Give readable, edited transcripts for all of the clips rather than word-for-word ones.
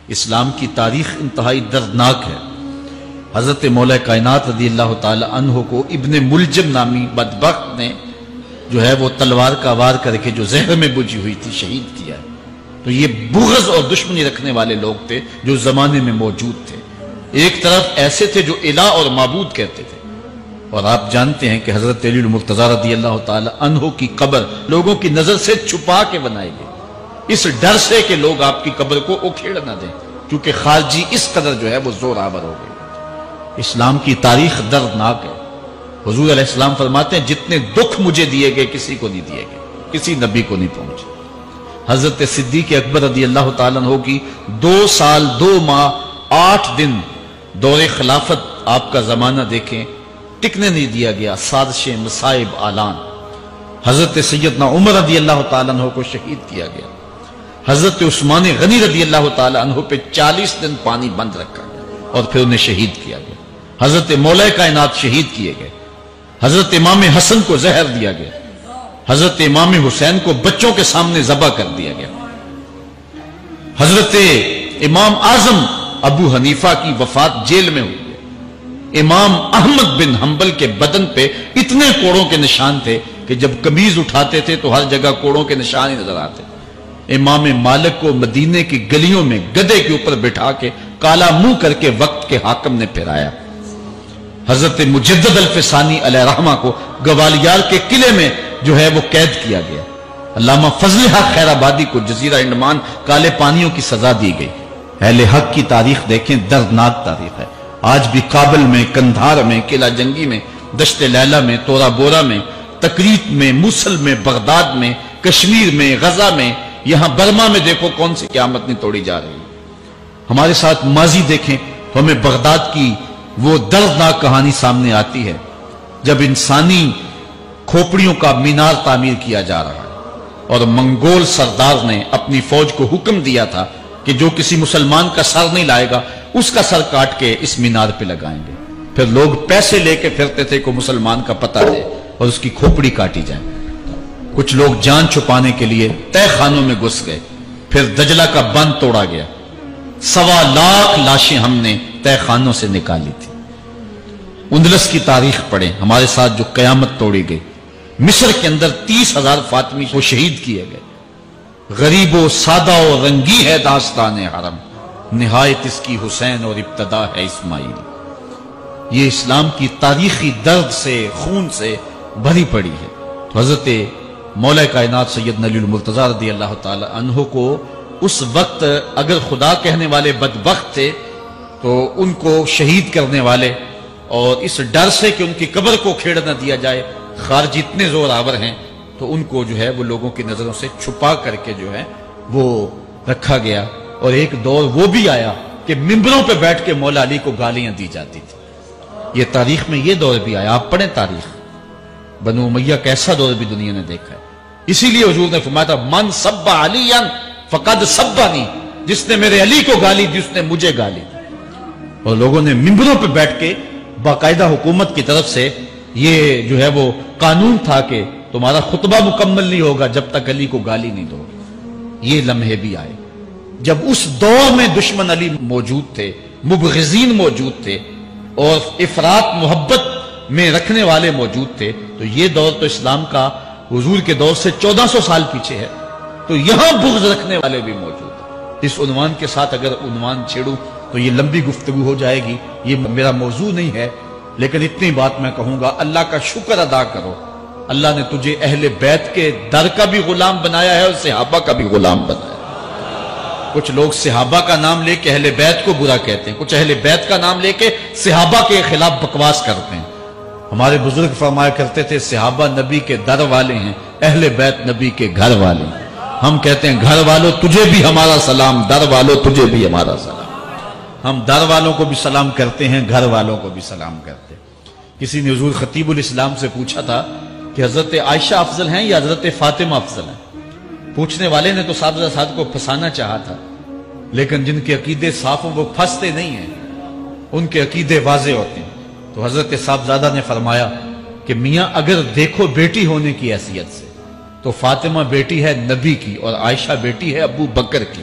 اسلام کی تاریخ انتہائی دردناک ہے۔ حضرت مولا کائنات رضی اللہ تعالی عنہ کو ابن ملجم نامی بدبخت نے جو ہے وہ تلوار کا وار کر کے جو زہر میں بجھی ہوئی تھی شہید کیا ہے۔ تو یہ بغض اور دشمنی رکھنے والے لوگ تھے جو زمانے میں موجود تھے۔ ایک طرف ایسے تھے جو الہ اور معبود کہتے تھے، اور آپ جانتے ہیں کہ حضرت علی المرتضیٰ رضی اللہ تعالی عنہ کی قبر لوگوں کی نظر سے چھپا کے بنائی گئی، اس ڈر سے کہ لوگ آپ کی قبر کو اکھیڑ نہ دیں، کیونکہ خارجی اس قدر جو ہے وہ زور آور ہو گئی۔ اسلام کی تاریخ دردناک ہے۔ حضور علیہ السلام فرماتے ہیں جتنے دکھ مجھے دیے گئے کسی کو نہیں دیے گئے، کسی نبی کو نہیں پہنچے۔ حضرت صدیق اکبر رضی اللہ تعالیٰ عنہ کی 2 سال 2 ماہ 8 دن دور خلافت، آپ کا زمانہ دیکھیں، ٹکنے نہیں دیا گیا، سازشیں، مصائب، اعلان۔ حضرت سیدنا عمر رضی اللہ تعالیٰ عنہ کو شہید کیا گیا۔ حضرت عثمان غنی رضی اللہ تعالیٰ عنہ پہ 40 دن پانی بند رکھا گیا اور پھر انہیں شہید کیا گیا۔ حضرت مولا کائنات شہید کیے گئے۔ حضرت امام حسن کو زہر دیا گیا۔ حضرت امام حسین کو بچوں کے سامنے ذبح کر دیا گیا۔ حضرت امام اعظم ابو حنیفہ کی وفات جیل میں ہوئی ہے۔ امام احمد بن حنبل کے بدن پہ اتنے کوڑوں کے نشان تھے کہ جب قمیض اٹھاتے تھے تو ہر جگہ کوڑوں کے نشان ہی نظر آتے۔ امام مالک کو مدینے کی گلیوں میں گدھے کے اوپر بٹھا کے کالا منہ کر کے وقت کے حاکم نے پھرایا۔ حضرت مجدد الفسانی علیہ رحمہ کو گوالیار کے قلعے میں جو ہے وہ قید کیا گیا۔ علامہ فضل حق خیر آبادی کو جزیرہ انڈمان کالے پانیوں کی سزا دی گئی۔ اہل حق کی تاریخ دیکھیں، دردناک تاریخ ہے۔ آج بھی کابل میں، کندھار میں، قلعہ جنگی میں، دشت لیلہ میں، تورا بورا میں، تکریت میں، موصل میں، بغداد میں، کشمیر میں، غزہ میں، یہاں برما میں دیکھو کون سی قیامت نہیں توڑی جا رہی ہے۔ ہمارے ساتھ ماضی دیکھیں تو ہمیں بغداد کی وہ دردناک کہانی سامنے آتی ہے جب انسانی کھوپڑیوں کا مینار تعمیر کیا جا رہا ہے اور منگول سردار نے اپنی فوج کو حکم دیا تھا کہ جو کسی مسلمان کا سر نہیں لائے گا اس کا سر کاٹ کے اس مینار پہ لگائیں گے۔ پھر لوگ پیسے لے کے پھرتے تھے کہ مسلمان کا پتہ دے اور اس کی کھوپڑی کاٹی جائے۔ کچھ لوگ جان چھپانے کے لیے تہ خانوں میں گھس گئے، پھر دجلہ کا بند توڑا گیا۔ 1.25 لاکھ لاشیں ہم نے تہ خانوں سے نکالی تھی۔ اندلس کی تاریخ پڑھیں، ہمارے ساتھ جو قیامت توڑی گئی۔ مصر کے اندر 30,000 فاطمی کو شہید کیے گئے۔ غریب و سادہ و رنگی ہے داستان حرم، نہایت اس کی حسین اور ابتدا ہے اسماعیل۔ یہ اسلام کی تاریخی درد سے، خون سے بھری پڑی ہے۔ تو حضرت مولا کائنات سیدنا علی المرتضیٰ رضی اللہ تعالی عنہ کو اس وقت اگر خدا کہنے والے بدبخت تھے تو ان کو شہید کرنے والے، اور اس ڈر سے کہ ان کی قبر کو کھیڑ نہ دیا جائے، خارجی اتنے زور آور ہیں تو ان کو جو ہے وہ لوگوں کی نظروں سے چھپا کر کے جو ہے وہ رکھا گیا۔ اور ایک دور وہ بھی آیا کہ ممبروں پہ بیٹھ کے مولا علی کو گالیاں دی جاتی تھی۔ یہ تاریخ میں یہ دور بھی آیا، آپ پڑھیں تاریخ، بنو امیہ کیسا دور بھی دنیا نے دیکھا ہے۔ اسی لیے حضور نے فرمایا تھا من سب علی فقد سبنی، جس نے میرے علی کو گالی دی اس نے مجھے گالی دی۔ اور لوگوں نے ممبروں پہ بیٹھ کے باقاعدہ حکومت کی طرف سے یہ جو ہے وہ قانون تھا کہ تمہارا خطبہ مکمل نہیں ہوگا جب تک علی کو گالی نہیں دو گے۔ یہ لمحے بھی آئے جب اس دور میں دشمن علی موجود تھے، مبغضین موجود تھے اور افراط محبت میں رکھنے والے موجود تھے۔ تو یہ دور تو اسلام کا حضور کے دور سے 1400 سال پیچھے ہے، تو یہاں بغض رکھنے والے بھی موجود ہیں۔ اس عنوان کے ساتھ اگر عنوان چھیڑوں تو یہ لمبی گفتگو ہو جائے گی، یہ میرا موضوع نہیں ہے، لیکن اتنی بات میں کہوں گا، اللہ کا شکر ادا کرو، اللہ نے تجھے اہل بیت کے در کا بھی غلام بنایا ہے اور صحابہ کا بھی غلام بنایا ہے۔ کچھ لوگ صحابہ کا نام لے کے اہل بیت کو برا کہتے ہیں، کچھ اہل بیت کا نام لے کے صحابہ کے خلاف بکواس کرتے ہیں۔ ہمارے بزرگ فرمایا کرتے تھے صحابہ نبی کے در والے ہیں، اہل بیت نبی کے گھر والے ہیں۔ ہم کہتے ہیں گھر والوں تجھے بھی ہمارا سلام، در والوں تجھے بھی ہمارا سلام۔ ہم در والوں کو بھی سلام کرتے ہیں، گھر والوں کو بھی سلام کرتے ہیں۔ کسی نے حضور خطیب الاسلام سے پوچھا تھا کہ حضرت عائشہ افضل ہیں یا حضرت فاطمہ افضل ہیں؟ پوچھنے والے نے تو صاحبزادہ صاحب کو پھنسانا چاہا تھا، لیکن جن کے عقیدے صاف ہوں وہ پھنستے نہیں ہیں، ان کے عقیدے واضح ہوتے ہیں۔ تو حضرت صاحبزادہ نے فرمایا کہ میاں اگر دیکھو بیٹی ہونے کی حیثیت سے تو فاطمہ بیٹی ہے نبی کی اور عائشہ بیٹی ہے ابو بکر کی۔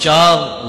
4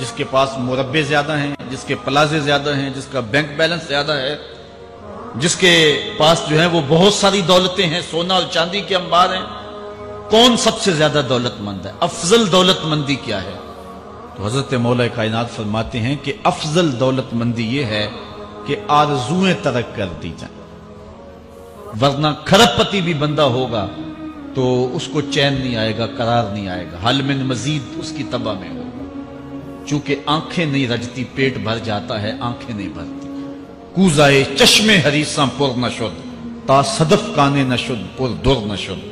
جس کے پاس مربے زیادہ ہیں، جس کے پلازے زیادہ ہیں، جس کا بینک بیلنس زیادہ ہے، جس کے پاس جو ہے وہ بہت ساری دولتیں ہیں، سونا اور چاندی کے انبار ہیں، کون سب سے زیادہ دولت مند ہے؟ افضل دولت مندی کیا ہے؟ تو حضرت مولا کائنات فرماتے ہیں کہ افضل دولت مندی یہ ہے کہ آرزویں ترک کر دی جائیں، ورنہ کھرب پتی بھی بندہ ہوگا تو اس کو چین نہیں آئے گا، قرار نہیں آئے گا، حل من مزید اس کی تباہ میں ہوگا۔ چونکہ آنکھیں نہیں رجتی، پیٹ بھر جاتا ہے، آنکھیں نہیں بھرتی۔ کوزائے چشم حریصاں پر نہ شد، تا صدف کانے نہ شد پر در نہ شد۔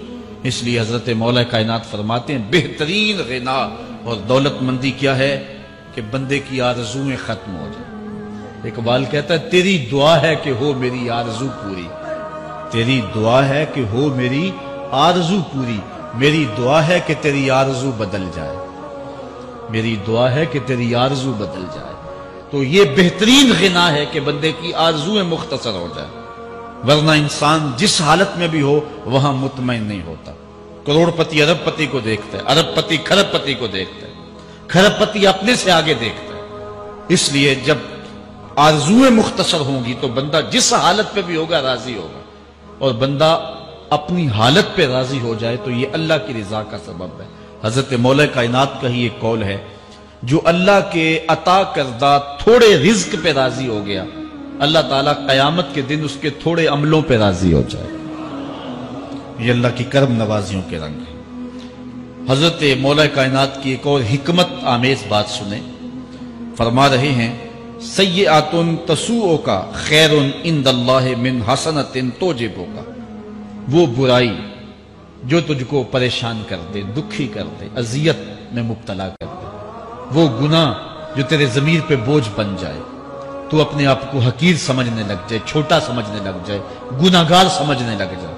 اس لیے حضرت مولا کائنات فرماتے ہیں بہترین غنا اور دولت مندی کیا ہے کہ بندے کی آرزویں ختم ہو جائیں۔ اقبال کہتا ہے تیری دعا ہے کہ ہو میری آرزو پوری، تیری دعا ہے کہ ہو میری آرزو پوری، میری دعا ہے کہ تیری آرزو بدل جائے، میری دعا ہے کہ تیری آرزو بدل جائے۔ تو یہ بہترین غنا ہے کہ بندے کی آرزویں مختصر ہو جائے، ورنہ انسان جس حالت میں بھی ہو وہاں مطمئن نہیں ہوتا۔ کروڑ پتی ارب پتی کو دیکھتا ہے، ارب پتی کھرب پتی کو دیکھتا ہے، کھرب پتی اپنے سے آگے دیکھتا ہے۔ اس لیے جب آرزویں مختصر ہوں گی تو بندہ جس حالت پہ بھی ہوگا راضی ہوگا، اور بندہ اپنی حالت پہ راضی ہو جائے تو یہ اللہ کی رضا کا سبب ہے۔ حضرت مولا کائنات کا ہی ایک قول ہے جو اللہ کے عطا کردہ تھوڑے رزق پہ راضی ہو گیا، اللہ تعالیٰ قیامت کے دن اس کے تھوڑے عملوں پہ راضی ہو جائے۔ یہ اللہ کی کرم نوازیوں کے رنگ ہے۔ حضرت مولا کائنات کی ایک اور حکمت آمیز بات سنیں، فرما رہے ہیں سیئات تسوءک خیر عند اللہ من حسنۃ توجبک، وہ برائی جو تجھ کو پریشان کر دے، دکھی کر دے، اذیت میں مبتلا کر دے، وہ گناہ جو تیرے ضمیر پہ بوجھ بن جائے، تو اپنے آپ کو حقیر سمجھنے لگ جائے، چھوٹا سمجھنے لگ جائے، گناہگار سمجھنے لگ جائے،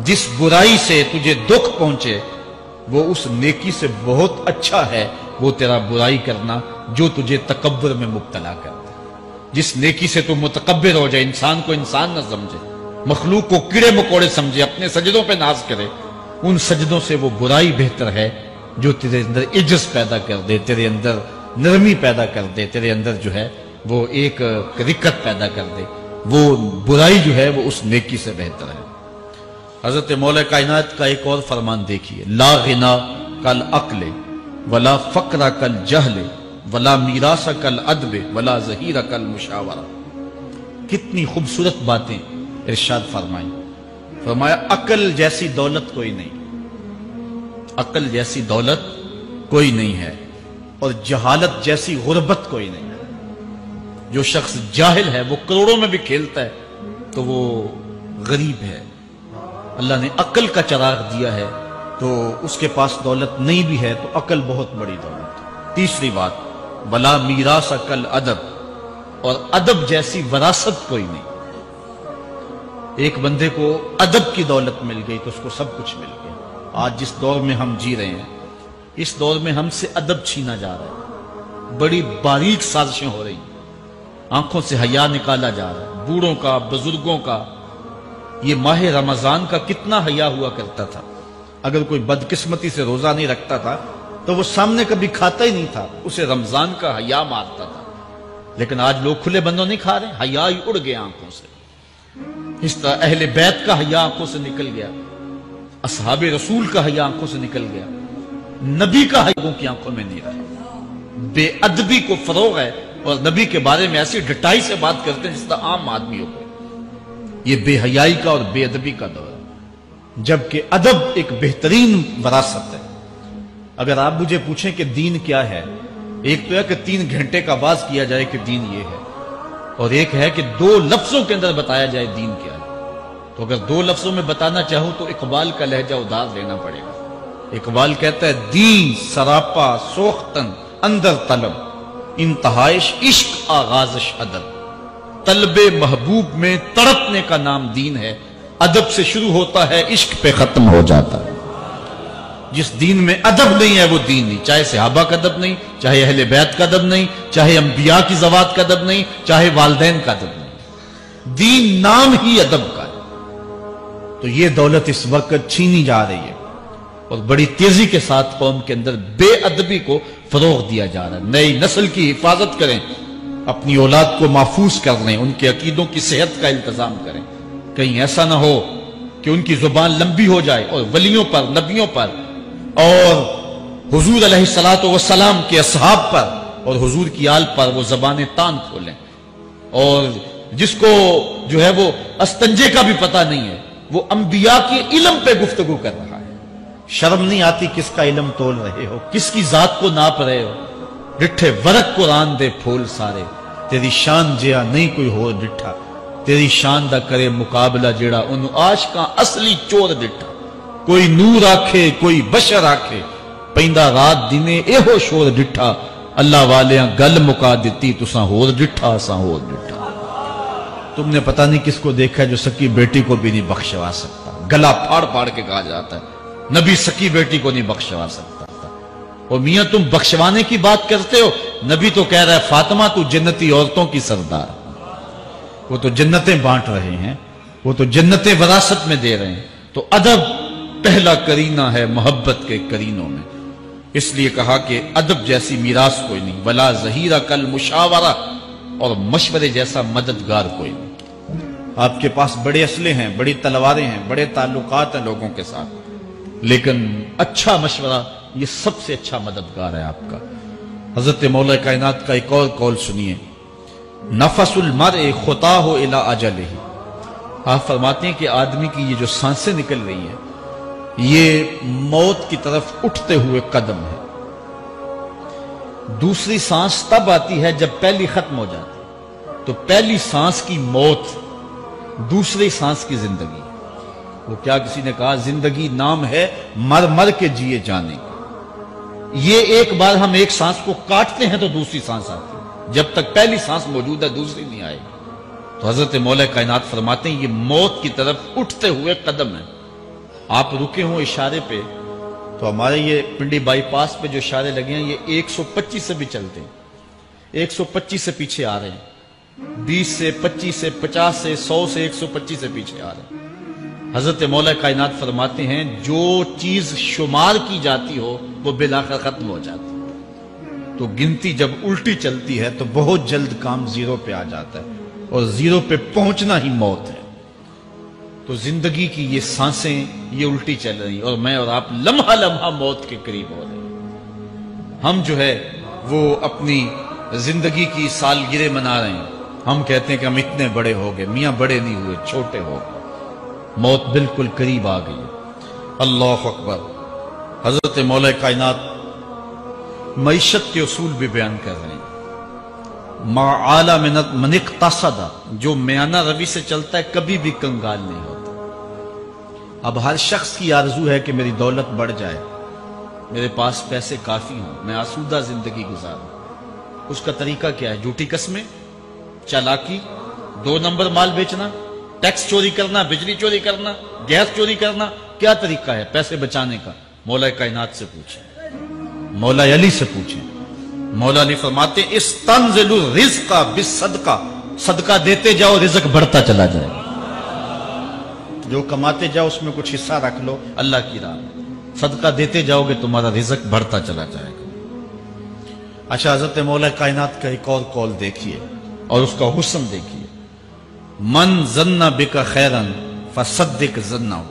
جس برائی سے تجھے دکھ پہنچے وہ اس نیکی سے بہت اچھا ہے وہ تیرا برائی کرنا جو تجھے تکبر میں مبتلا کر دے۔ جس نیکی سے تو متکبر ہو جائے، انسان کو انسان نہ سمجھے، مخلوق کو کیڑے مکوڑے سمجھے، اپنے سجدوں پہ ناز کرے، ان سجدوں سے وہ برائی بہتر ہے جو تیرے اندر عجز پیدا کر دے، تیرے اندر نرمی پیدا کر دے، تیرے اندر جو ہے وہ ایک رقت پیدا کر دے، وہ برائی جو ہے وہ اس نیکی سے بہتر ہے۔ حضرت مولا کائنات کا ایک اور فرمان دیکھیے، لا غنا کل عقل ولا فقر کل جہل ولا میراث کل ادب ولا ظہیر کل مشاورہ۔ کتنی خوبصورت باتیں ارشاد فرمائی، فرمایا عقل جیسی دولت کوئی نہیں، عقل جیسی دولت کوئی نہیں ہے، اور جہالت جیسی غربت کوئی نہیں ہے۔ جو شخص جاہل ہے وہ کروڑوں میں بھی کھیلتا ہے تو وہ غریب ہے۔ اللہ نے عقل کا چراغ دیا ہے تو اس کے پاس دولت نہیں بھی ہے تو عقل بہت بڑی دولت ہے۔ تیسری بات، ولا میراث کل ادب، اور ادب جیسی وراثت کوئی نہیں۔ ایک بندے کو ادب کی دولت مل گئی تو اس کو سب کچھ مل گیا۔ آج جس دور میں ہم جی رہے ہیں اس دور میں ہم سے ادب چھینا جا رہا ہے، بڑی باریک سازشیں ہو رہی ہیں، آنکھوں سے حیا نکالا جا رہا ہے، بوڑھوں کا، بزرگوں کا۔ یہ ماہ رمضان کا کتنا حیا ہوا کرتا تھا، اگر کوئی بدقسمتی سے روزہ نہیں رکھتا تھا تو وہ سامنے کبھی کھاتا ہی نہیں تھا، اسے رمضان کا حیا مارتا تھا۔ لیکن آج لوگ کھلے بندوں نہیں کھا رہے، حیا ہی اڑ گیا آنکھوں سے۔ اس طرح اہل بیت کا حیا آنکھوں سے نکل گیا، اصحاب رسول کا حیا آنکھوں سے نکل گیا، نبی کا حیا لوگوں کی آنکھوں میں نہیں رہا۔ بے ادبی کو فروغ ہے، اور نبی کے بارے میں ایسی ڈٹائی سے بات کرتے ہیں جس طرح عام آدمی ہو گئے۔ یہ بے حیائی کا اور بے ادبی کا دور ہے، جبکہ ادب ایک بہترین وراثت ہے۔ اگر آپ مجھے پوچھیں کہ دین کیا ہے، ایک تو ہے کہ 3 گھنٹے کا باز کیا جائے کہ دین یہ ہے، اور ایک ہے کہ 2 لفظوں کے اندر بتایا جائے دین کیا ہے۔ تو اگر 2 لفظوں میں بتانا چاہوں تو اقبال کا لہجہ ادار لینا پڑے گا۔ اقبال کہتا ہے دین سراپا سوختن اندر طلب، انتہائش عشق آغازش ادب۔ طلب محبوب میں تڑپنے کا نام دین ہے، ادب سے شروع ہوتا ہے عشق پہ ختم ہو جاتا ہے۔ جس دین میں ادب نہیں ہے وہ دین نہیں، چاہے صحابہ کا ادب نہیں، چاہے اہل بیت کا ادب نہیں، چاہے انبیاء کی ذوات کا ادب نہیں، چاہے والدین کا ادب نہیں، دین نام ہی ادب کا ہے۔ تو یہ دولت اس وقت چھینی جا رہی ہے، اور بڑی تیزی کے ساتھ قوم کے اندر بے ادبی کو فروغ دیا جا رہا ہے۔ نئی نسل کی حفاظت کریں، اپنی اولاد کو محفوظ کر لیں، ان کے عقیدوں کی صحت کا التزام کریں، کہیں ایسا نہ ہو کہ ان کی زبان لمبی ہو جائے اور ولیوں پر، نبیوں پر اور حضور علیہ الصلوۃ والسلام کے اصحاب پر اور حضور کی آل پر وہ زبانیں تان کھولیں، اور جس کو جو ہے وہ استنجے کا بھی پتہ نہیں ہے وہ انبیاء کے علم پہ گفتگو کر رہا ہے۔ شرم نہیں آتی کس کا علم تول رہے ہو، کس کی ذات کو ناپ رہے ہو؟ ڈٹھے ورق قرآن دے پھول سارے، تیری شان جیا نہیں کوئی ہو ڈٹھا، تیری شان دا کرے مقابلہ جیڑا ان عاشقاں اصلی چور ڈٹھا۔ کوئی نور آکھے کوئی بشر آکھے، پیندا رات دینے اے ہو شور ڈٹھا، اللہ والیاں گل مکا دیتی تساں ہور ڈٹھا اساں ہور ڈٹھا۔ تم نے پتہ نہیں کس کو دیکھا جو سکی بیٹی کو بھی نہیں بخشوا سکتا، گلا پھاڑ پھاڑ کے کہا جاتا ہے نبی سکی بیٹی کو نہیں بخشوا سکتا۔ اور میاں تم بخشوانے کی بات کرتے ہو، نبی تو کہہ رہا ہے فاطمہ تو جنتی عورتوں کی سردار، وہ تو جنتیں بانٹ رہے ہیں، وہ تو جنتیں وراثت میں دے رہے ہیں۔ تو ادب پہلا کرینہ ہے محبت کے کرینوں میں، اس لیے کہا کہ ادب جیسی میراث کوئی نہیں، ولا ظہیرہ کل مشاورہ، اور مشورے جیسا مددگار کوئی نہیں۔ آپ کے پاس بڑے اسلحے ہیں، بڑی تلواریں ہیں، بڑے تعلقات ہیں لوگوں کے ساتھ، لیکن اچھا مشورہ یہ سب سے اچھا مددگار ہے آپ کا۔ حضرت مولا کائنات کا ایک اور قول سنیے، نفس المرء خطاہ الی اجلہ، آپ فرماتے ہیں کہ آدمی کی یہ جو سانسیں نکل رہی ہیں یہ موت کی طرف اٹھتے ہوئے قدم ہے۔ دوسری سانس تب آتی ہے جب پہلی ختم ہو جاتی، تو پہلی سانس کی موت، دوسری سانس کی زندگی۔ وہ کیا کسی نے کہا زندگی نام ہے مر مر کے جیے جانے کا، یہ ایک بار ہم ایک سانس کو کاٹتے ہیں تو دوسری سانس آتی ہے، جب تک پہلی سانس موجود ہے دوسری نہیں آئے گی۔ تو حضرت مولا کائنات فرماتے ہیں یہ موت کی طرف اٹھتے ہوئے قدم ہے۔ آپ رکے ہوں اشارے پہ تو ہمارے یہ پنڈی بائی پاس پہ جو اشارے لگے ہیں یہ 125 سے بھی چلتے ہیں، 125 سے پیچھے آ رہے ہیں، 20 سے 25 سے 50 سے 100 سے 125 سے پیچھے آ رہے ہیں۔ حضرت مولا کائنات فرماتے ہیں جو چیز شمار کی جاتی ہو وہ بالآخر ختم ہو جاتی ہے، تو گنتی جب الٹی چلتی ہے تو بہت جلد کام زیرو پہ آ جاتا ہے، اور زیرو پہ پہنچنا ہی موت ہے۔ تو زندگی کی یہ سانسیں یہ الٹی چل رہی ہیں، اور میں اور آپ لمحہ لمحہ موت کے قریب ہو رہے ہیں۔ ہم جو ہے وہ اپنی زندگی کی سالگرہ منا رہے ہیں، ہم کہتے ہیں کہ ہم اتنے بڑے ہو گئے، میاں بڑے نہیں ہوئے، چھوٹے ہو گئے، موت بالکل قریب آ گئی۔ اللہ اکبر۔ حضرت مولا کائنات معیشت کے اصول بھی بیان کر رہے ہیں، ما اعلی من اقتصد، جو میانہ روی سے چلتا ہے کبھی بھی کنگال نہیں ہوتا۔ اب ہر شخص کی آرزو ہے کہ میری دولت بڑھ جائے، میرے پاس پیسے کافی ہوں، میں آسودہ زندگی گزاروں۔ اس کا طریقہ کیا ہے؟ جھوٹی قسمیں، چالاکی، 2 نمبر مال بیچنا، ٹیکس چوری کرنا، بجلی چوری کرنا، گیس چوری کرنا، کیا طریقہ ہے پیسے بچانے کا؟ مولا کائنات سے پوچھیں، مولا علی سے پوچھیں۔ مولا علی فرماتے ہیں استنزل الرزق بالصدقہ، صدقہ دیتے جاؤ رزق بڑھتا چلا جائے گا، جو کماتے جاؤ اس میں کچھ حصہ رکھ لو اللہ کی راہ میں، صدقہ دیتے جاؤ گے تمہارا رزق بڑھتا چلا جائے گا۔ اچھا حضرت مولا کائنات کا ایک اور قول دیکھیے اور اس کا حسن دیکھیے، من ظن بک خیرا فصدق ظنہ،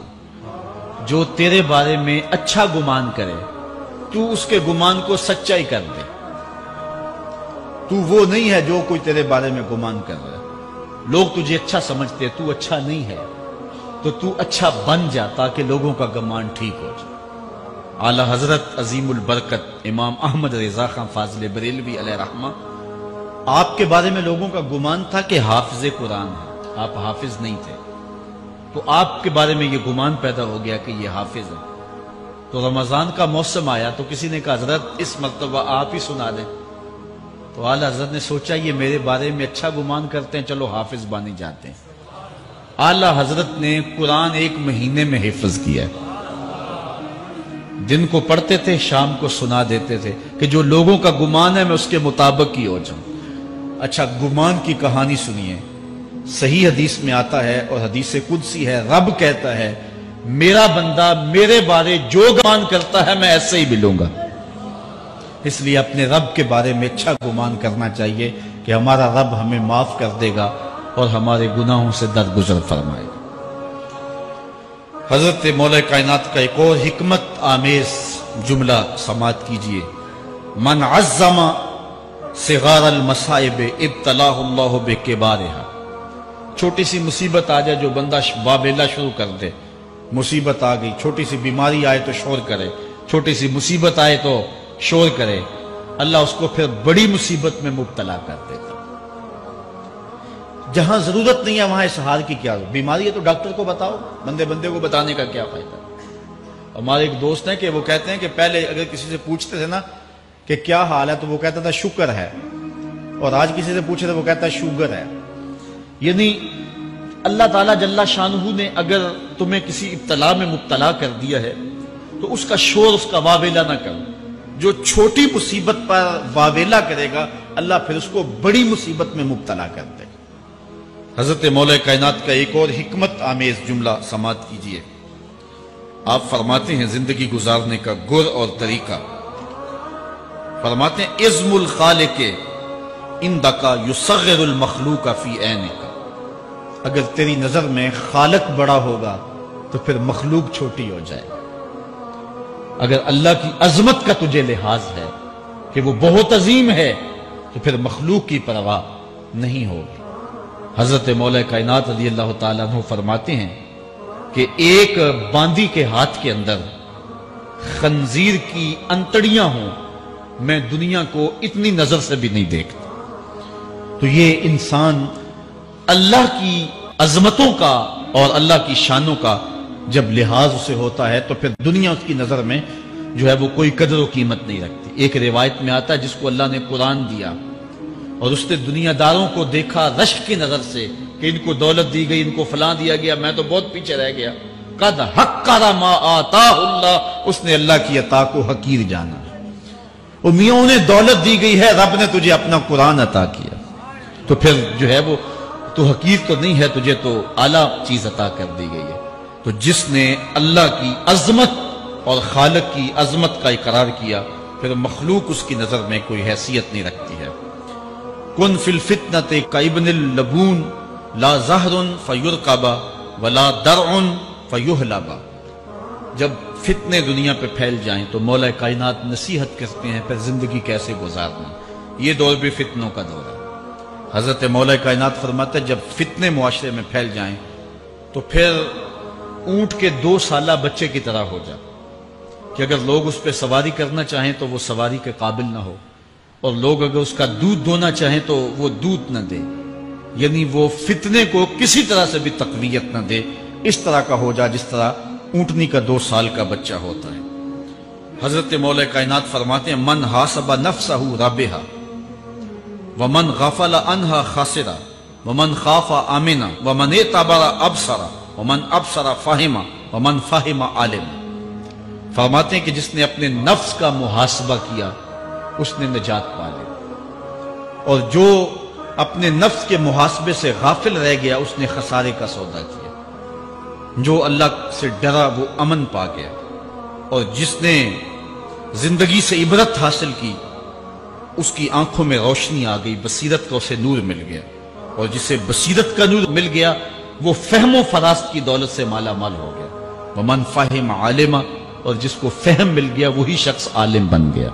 جو تیرے بارے میں اچھا گمان کرے تو اس کے گمان کو سچائی کر دے۔ تو وہ نہیں ہے جو کوئی تیرے بارے میں گمان کر رہا ہے، لوگ تجھے اچھا سمجھتے ہیں، تو اچھا نہیں ہے، تو تو اچھا بن جا تاکہ لوگوں کا گمان ٹھیک ہو جائے۔ اعلی حضرت عظیم البرکت امام احمد رضا خان فاضل بریلوی علیہ رحمہ، آپ کے بارے میں لوگوں کا گمان تھا کہ حافظ قرآن ہے، آپ حافظ نہیں تھے، تو آپ کے بارے میں یہ گمان پیدا ہو گیا کہ یہ حافظ ہے۔ تو رمضان کا موسم آیا تو کسی نے کہا حضرت اس مرتبہ آپ ہی سنا دیں، تو اعلی حضرت نے سوچا یہ میرے بارے میں اچھا گمان کرتے ہیں، چلو حافظ بانی جاتے ہیں۔ اعلی حضرت نے قرآن 1 مہینے میں حفظ کیا ہے، دن کو پڑھتے تھے، شام کو سنا دیتے تھے کہ جو لوگوں کا گمان ہے میں اس کے مطابق ہی ہو جاؤں۔ اچھا گمان کی کہانی سنیے، صحیح حدیث میں آتا ہے اور حدیث قدسی ہے، رب کہتا ہے میرا بندہ میرے بارے جو گمان کرتا ہے میں ایسے ہی ملوں گا۔ اس لیے اپنے رب کے بارے میں اچھا گمان کرنا چاہیے کہ ہمارا رب ہمیں معاف کر دے گا اور ہمارے گناہوں سے درگزر فرمائے گا۔ حضرت مولا کائنات کا ایک اور حکمت آمیز جملہ سماعت کیجئے، من عظم صغار المصائب ابتلاہ اللہ بکبارہا۔ چھوٹی سی مصیبت آ جائے جو بندہ واویلا شروع کر دے، مصیبت آ گئی، چھوٹی سی بیماری آئے تو شور کرے، چھوٹی سی مصیبت آئے تو شور کرے، اللہ اس کو پھر بڑی مصیبت میں مبتلا کر دیتا۔ جہاں ضرورت نہیں ہے وہاں اظہار کی کیا ضرورت؟ بیماری ہے تو ڈاکٹر کو بتاؤ، بندے کو بتانے کا کیا فائدہ؟ ہمارے ایک دوست ہیں کہ وہ کہتے ہیں کہ پہلے اگر کسی سے پوچھتے تھے نا کہ کیا حال ہے تو وہ کہتا تھا شکر ہے، اور آج کسی سے پوچھے تو وہ کہتا ہے شوگر ہے۔ یعنی اللہ تعالیٰ جل شانہ نے اگر تمہیں کسی ابتلا میں مبتلا کر دیا ہے تو اس کا شور، اس کا واویلا نہ کرو۔ جو چھوٹی مصیبت پر واویلا کرے گا اللہ پھر اس کو بڑی مصیبت میں مبتلا کر دے گا۔ حضرت مولا کائنات کا ایک اور حکمت آمیز جملہ سماعت کیجئے، آپ فرماتے ہیں زندگی گزارنے کا گر اور طریقہ، فرماتے ہیں عظم الخالق عندک یصغر المخلوق فی عینک۔ اگر تیری نظر میں خالق بڑا ہوگا تو پھر مخلوق چھوٹی ہو جائے گی۔ اگر اللہ کی عظمت کا تجھے لحاظ ہے کہ وہ بہت عظیم ہے تو پھر مخلوق کی پرواہ نہیں ہوگی۔ حضرت مولا کائنات رضی اللہ تعالیٰ عنہ فرماتے ہیں کہ ایک باندی کے ہاتھ کے اندر خنزیر کی انتڑیاں ہوں، میں دنیا کو اتنی نظر سے بھی نہیں دیکھتا۔ تو یہ انسان اللہ کی عظمتوں کا اور اللہ کی شانوں کا جب لحاظ اسے ہوتا ہے تو پھر دنیا اس کی نظر میں جو ہے وہ کوئی قدر و قیمت نہیں رکھتی۔ ایک روایت میں آتا ہے جس کو اللہ نے قرآن دیا اور اس نے دنیا داروں کو دیکھا رشک کی نظر سے کہ ان کو دولت دی گئی، ان کو فلاں دیا گیا، میں تو بہت پیچھے رہ گیا۔ قد حقر ما آتاہ اللہ، اس نے اللہ کی عطا کو حقیر جانا۔ وہ میاں انہیں دولت دی گئی ہے، رب نے تجھے اپنا قرآن عطا کیا، تو پھر جو ہے وہ تو حقیر تو نہیں ہے، تجھے تو اعلیٰ چیز عطا کر دی گئی ہے۔ تو جس نے اللہ کی عظمت اور خالق کی عظمت کا اقرار کیا پھر مخلوق اس کی نظر میں کوئی حیثیت نہیں رکھتی ہے۔ کن فی الفتنۃ کابن اللبون لا زہر فیرکب ولا درع فیحلب۔ جب فتنے دنیا پہ پھیل جائیں تو مولا کائنات نصیحت کرتے ہیں پھر زندگی کیسے گزارنا۔ یہ دور بھی فتنوں کا دور ہے۔ حضرت مولا کائنات فرماتے ہیں جب فتنے معاشرے میں پھیل جائیں تو پھر اونٹ کے 2 سالہ بچے کی طرح ہو جائے کہ اگر لوگ اس پہ سواری کرنا چاہیں تو وہ سواری کے قابل نہ ہو، اور لوگ اگر اس کا دودھ دونا چاہیں تو وہ دودھ نہ دے، یعنی وہ فتنے کو کسی طرح سے بھی تقویت نہ دے، اس طرح کا ہو جائے جس طرح اونٹنی کا 2 سال کا بچہ ہوتا ہے۔ حضرت مولا کائنات فرماتے ہیں من حاسب نفسہ رابحہ ومن غفل عنہا خاسرہ ومن خاف آمنہ ومن اعتبر ابصر ومن ابصر فہم ومن فہم عالم۔ فرماتے ہیں کہ جس نے اپنے نفس کا محاسبہ کیا اس نے نجات پا لی، اور جو اپنے نفس کے محاسبے سے غافل رہ گیا اس نے خسارے کا سودا کیا۔ جو اللہ سے ڈرا وہ امن پا گیا، اور جس نے زندگی سے عبرت حاصل کی اس کی آنکھوں میں روشنی آ گئی، بصیرت کا اسے نور مل گیا، اور جسے بصیرت کا نور مل گیا وہ فہم و فراست کی دولت سے مالا مال ہو گیا۔ ومن فہم عالم، اور جس کو فہم مل گیا وہی شخص عالم بن گیا۔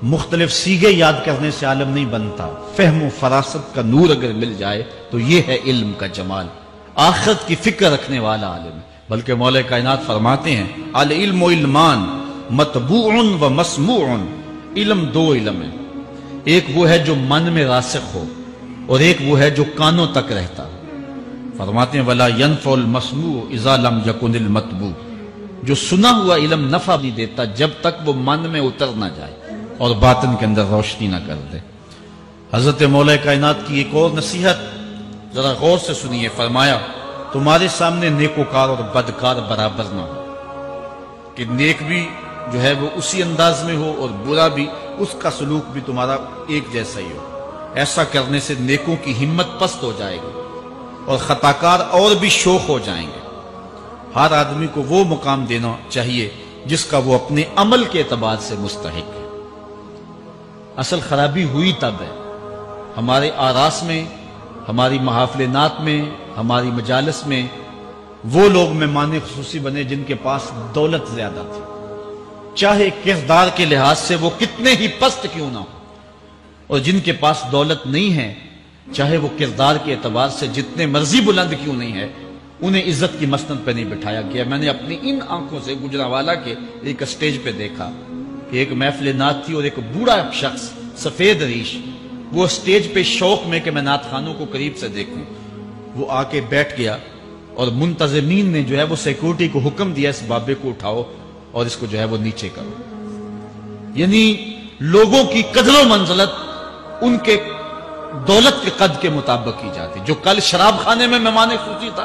مختلف سیغے یاد کرنے سے عالم نہیں بنتا، فہم و فراست کا نور اگر مل جائے تو یہ ہے علم کا جمال، آخرت کی فکر رکھنے والا عالم ہے۔ بلکہ مولا کائنات فرماتے ہیں العلم علمان مطبوع و مسموع، علم 2 علم ہے، ایک وہ ہے جو من میں راسخ ہو اور ایک وہ ہے جو کانوں تک رہتا۔ فرماتے ہیں ولا ينفع المسموع اذا لم يكن المطبوع، جو سنا ہوا علم نفع نہیں دیتا جب تک وہ من میں اتر نہ جائے اور باطن کے اندر روشنی نہ کر دے۔ حضرت مولا کائنات کی ایک اور نصیحت ذرا غور سے سنیے، فرمایا تمہارے سامنے نیکوکار اور بدکار برابر نہ ہو، کہ نیک بھی جو ہے وہ اسی انداز میں ہو اور برا بھی اس کا سلوک بھی تمہارا ایک جیسا ہی ہو۔ ایسا کرنے سے نیکوں کی ہمت پست ہو جائے گی اور خطاکار اور بھی شوخ ہو جائیں گے۔ ہر آدمی کو وہ مقام دینا چاہیے جس کا وہ اپنے عمل کے اعتبار سے مستحق ہے۔ اصل خرابی ہوئی تب ہے ہمارے آراس میں، ہماری محافل نعت میں، ہماری مجالس میں وہ لوگ مہمان خصوصی بنے جن کے پاس دولت زیادہ تھی، چاہے کردار کے لحاظ سے وہ کتنے ہی پست کیوں نہ ہو، اور جن کے پاس دولت نہیں ہے چاہے وہ کردار کے اعتبار سے جتنے مرضی بلند کیوں نہیں ہے، انہیں عزت کی مسند پہ نہیں بٹھایا گیا۔ میں نے اپنی ان آنکھوں سے گجرانوالہ کے ایک اسٹیج پہ دیکھا کہ ایک محفل نعت تھی اور ایک بوڑھا شخص سفید ریش، وہ اسٹیج پہ شوق میں کہ میں نعت خانوں کو قریب سے دیکھوں، وہ آ کے بیٹھ گیا اور منتظمین نے جو ہے وہ سیکورٹی کو حکم دیا اس بابے کو اٹھاؤ اور اس کو جو ہے وہ نیچے کرو۔ یعنی لوگوں کی قدر و منزلت ان کے دولت کے قد کے مطابق کی جاتی، جو کل شراب خانے میں مہمان خصوصی تھا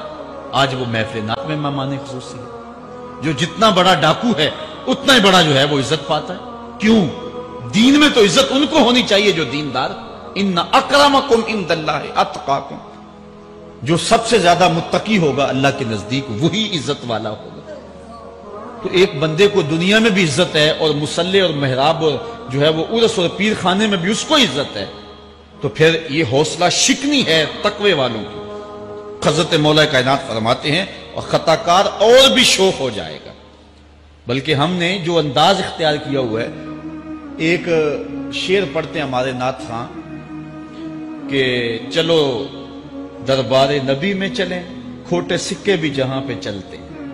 آج وہ محفل نعت میں مہمان خصوصی ہے۔ جو جتنا بڑا ڈاکو ہے اتنا ہی بڑا جو ہے وہ عزت پاتا ہے۔ کیوں؟ دین میں تو عزت ان کو ہونی چاہیے جو دیندار، ان اکرمکم عند اللہ اتقاکم، جو سب سے زیادہ متقی ہوگا اللہ کے نزدیک وہی عزت والا ہوگا۔ تو ایک بندے کو دنیا میں بھی عزت ہے اور مصلی اور محراب اور جو ہے وہ عرس اور پیر خانے میں بھی اس کو عزت ہے، تو پھر یہ حوصلہ شکنی ہے تقوی والوں کی۔ حضرت مولا کائنات فرماتے ہیں اور خطا کار اور بھی شوق ہو جائے گا۔ بلکہ ہم نے جو انداز اختیار کیا ہوا ہے، ایک شعر پڑھتے ہیں ہمارے نعت خاں کہ چلو دربار نبی میں چلیں، کھوٹے سکے بھی جہاں پہ چلتے ہیں،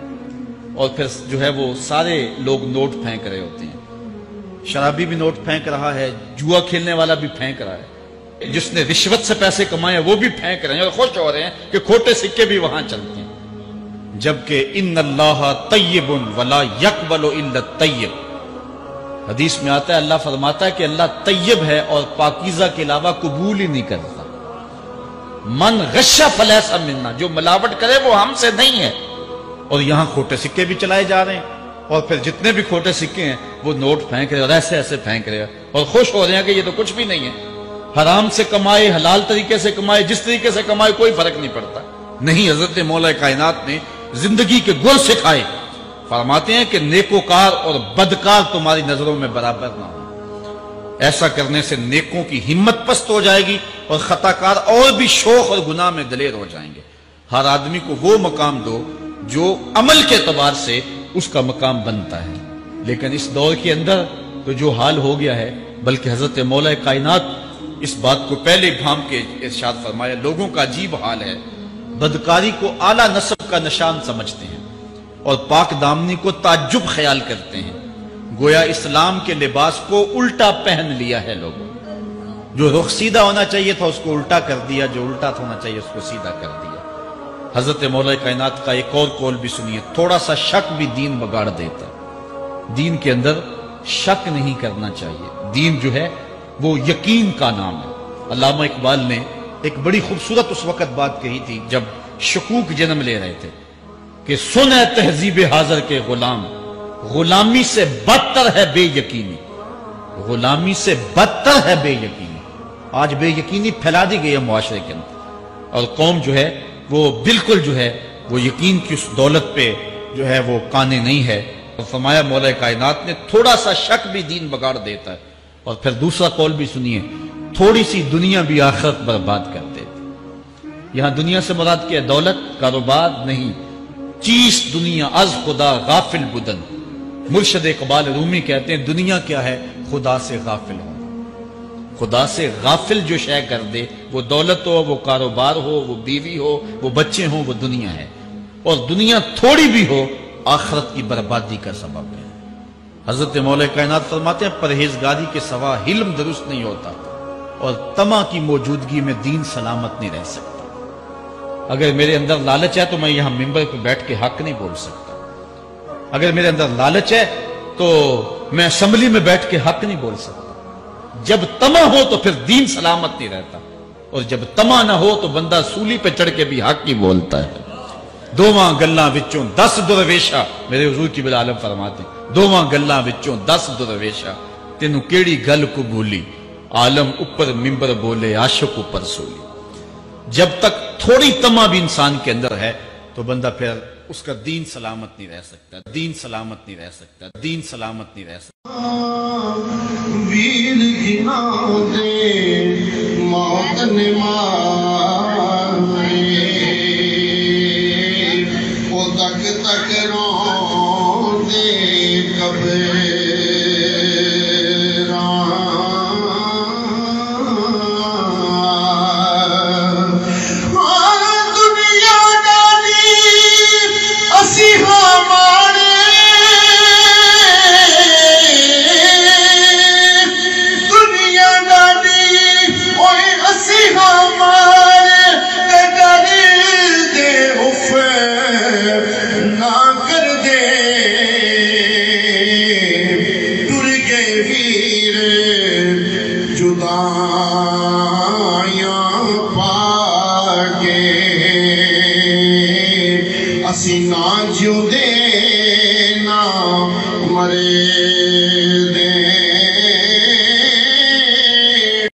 اور پھر جو ہے وہ سارے لوگ نوٹ پھینک رہے ہوتے ہیں، شرابی بھی نوٹ پھینک رہا ہے، جوا کھیلنے والا بھی پھینک رہا ہے، جس نے رشوت سے پیسے کمائے وہ بھی پھینک رہے ہیں اور خوش ہو رہے ہیں کہ کھوٹے سکے بھی وہاں چلتے ہیں۔ جبکہ ان اللہ طیب ولا یقبل الا الطیب، حدیث میں آتا ہے اللہ فرماتا ہے کہ اللہ طیب ہے اور پاکیزہ کے علاوہ قبول ہی نہیں کرتا۔ من غش فلیس منا، جو ملاوٹ کرے وہ ہم سے نہیں ہے۔ اور یہاں کھوٹے سکے بھی چلائے جا رہے ہیں، اور پھر جتنے بھی کھوٹے سکے ہیں وہ نوٹ پھینک رہے اور ایسے ایسے پھینک رہے اور خوش ہو رہے ہیں کہ یہ تو کچھ بھی نہیں ہے، حرام سے کمائے حلال طریقے سے کمائے جس طریقے سے کمائے کوئی فرق نہیں پڑتا۔ نہیں، حضرت مولا کائنات نے زندگی کے گر سکھائے، فرماتے ہیں کہ نیکوکار اور بدکار تمہاری نظروں میں برابر نہ ہو۔ ایسا کرنے سے نیکوں کی ہمت پست ہو جائے گی اور خطا کار اور بھی شوق اور گناہ میں دلیر ہو جائیں گے۔ ہر آدمی کو وہ مقام دو جو عمل کے اعتبار سے اس کا مقام بنتا ہے۔ لیکن اس دور کے اندر تو جو حال ہو گیا ہے، بلکہ حضرت مولا کائنات اس بات کو پہلے بھام کے ارشاد فرمایا، لوگوں کا عجیب حال ہے، بدکاری کو اعلیٰ نسب کا نشان سمجھتے ہیں اور پاک دامنی کو تعجب خیال کرتے ہیں، گویا اسلام کے لباس کو الٹا پہن لیا ہے لوگوں۔ جو رخ سیدھا ہونا چاہیے تھا اس کو الٹا کر دیا، جو الٹا ہونا چاہیے اس کو سیدھا کر دیا۔ حضرت مولا کائنات کا ایک اور قول بھی سنیے، تھوڑا سا شک بھی دین بگاڑ دیتا ہے۔ دین کے اندر شک نہیں کرنا چاہیے، دین جو ہے وہ یقین کا نام ہے۔ علامہ اقبال نے ایک بڑی خوبصورت اس وقت بات کہی تھی جب شکوک جنم لے رہے تھے کہ سن اے تہذیب حاضر کے غلام، غلامی سے بدتر ہے بے یقینی، غلامی سے بدتر ہے بے یقینی۔ آج بے یقینی پھیلا دی گئی ہے معاشرے کے اندر، اور قوم جو ہے وہ بالکل جو ہے وہ یقین کی اس دولت پہ جو ہے وہ قانے نہیں ہے۔ اور فرمایا مولا کائنات نے تھوڑا سا شک بھی دین بگاڑ دیتا ہے۔ اور پھر دوسرا قول بھی سنیے، تھوڑی سی دنیا بھی آخرت برباد کر دیتی۔ یہاں دنیا سے مراد کیا ہے؟ دولت، کاروبار نہیں، چیز دنیا از خدا غافل بدن۔ مرشد اقبال رومی کہتے ہیں دنیا کیا ہے؟ خدا سے غافل ہو۔ خدا سے غافل جو شے کر دے، وہ دولت ہو، وہ کاروبار ہو، وہ بیوی ہو، وہ بچے ہوں، وہ دنیا ہے۔ اور دنیا تھوڑی بھی ہو آخرت کی بربادی کا سبب ہے۔ حضرت مولا کائنات فرماتے ہیں پرہیزگاری کے سوا علم درست نہیں ہوتا اور طمع کی موجودگی میں دین سلامت نہیں رہ سکتا۔ اگر میرے اندر لالچ ہے تو میں یہاں ممبر پہ بیٹھ کے حق نہیں بول سکتا، اگر میرے اندر لالچ ہے تو میں اسمبلی میں بیٹھ کے حق نہیں بول سکتا۔ جب طمع ہو تو پھر دین سلامت نہیں رہتا، اور جب طمع نہ ہو تو بندہ سولی پہ چڑھ کے بھی حق ہی بولتا ہے۔ دوواں گلاں وچوں 10 درویشا، میرے حضور کی بالعالم فرماتے ہیں دوواں گلاں وچوں 10 درویشا، تینوں کیڑی گل کو بھولی، عالم اوپر ممبر بولے عاشق اوپر سولی۔ جب تک تھوڑی طمع بھی انسان کے اندر ہے تو بندہ پھر اس کا دین سلامت نہیں رہ سکتا، دین سلامت نہیں رہ سکتا، دین سلامت نہیں رہ سکتا۔ ویر گھنا دے موت نے مارے، وہ تک تک رو دے دنیا ڈالی اوئے اسی ہمارے